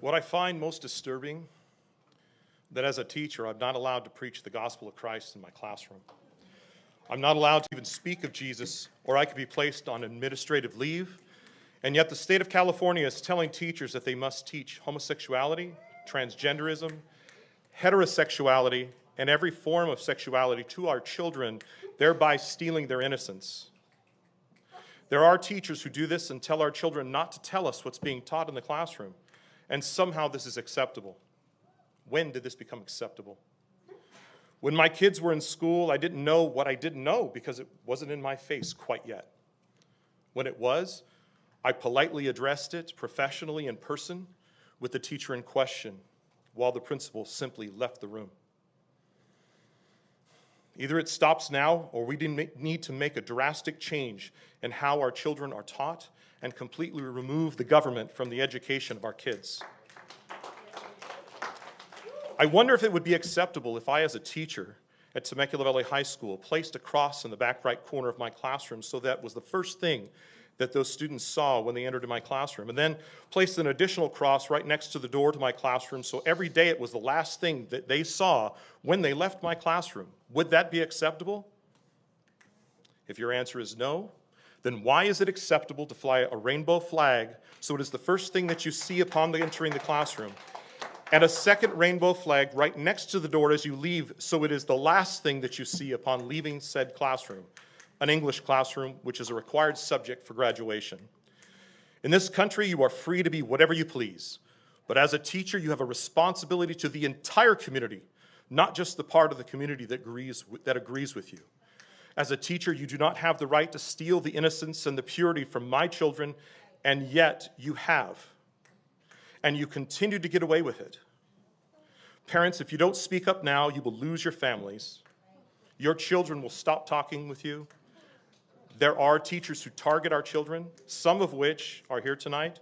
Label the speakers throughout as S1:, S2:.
S1: What I find most disturbing, that as a teacher, I'm not allowed to preach the gospel of Christ in my classroom. I'm not allowed to even speak of Jesus, or I could be placed on administrative leave. And yet the state of California is telling teachers that they must teach homosexuality, transgenderism, heterosexuality, and every form of sexuality to our children, thereby stealing their innocence. There are teachers who do this and tell our children not to tell us what's being taught in the classroom, and somehow this is acceptable. When did this become acceptable? When my kids were in school, I didn't know what I didn't know because it wasn't in my face quite yet. When it was, I politely addressed it professionally in person with the teacher in question, while the principal simply left the room. Either it stops now, or we need to make a drastic change in how our children are taught and completely remove the government from the education of our kids. I wonder if it would be acceptable if I, as a teacher at Temecula Valley High School, placed a cross in the back right corner of my classroom so that was the first thing that those students saw when they entered my classroom, and then placed an additional cross right next to the door to my classroom so every day it was the last thing that they saw when they left my classroom. Would that be acceptable? If your answer is no, then why is it acceptable to fly a rainbow flag so it is the first thing that you see upon entering the classroom, and a second rainbow flag right next to the door as you leave so it is the last thing that you see upon leaving said classroom? An English classroom, which is a required subject for graduation. In this country, you are free to be whatever you please, but as a teacher, you have a responsibility to the entire community, not just the part of the community that agrees with you. As a teacher, you do not have the right to steal the innocence and the purity from my children, and yet you have. And you continue to get away with it. Parents, if you don't speak up now, you will lose your families. Your children will stop talking with you. There are teachers who target our children, some of which are here tonight,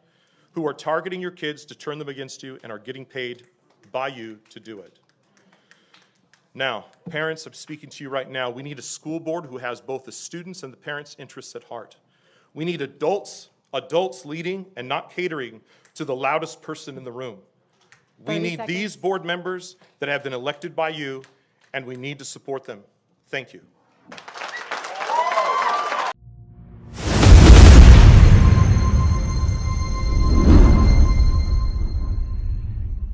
S1: who are targeting your kids to turn them against you and are getting paid by you to do it. Now, parents, I'm speaking to you right now. We need a school board who has both the students' and the parents' interests at heart. We need adults leading and not catering to the loudest person in the room. We need these board members that have been elected by you, and we need to support them. Thank you.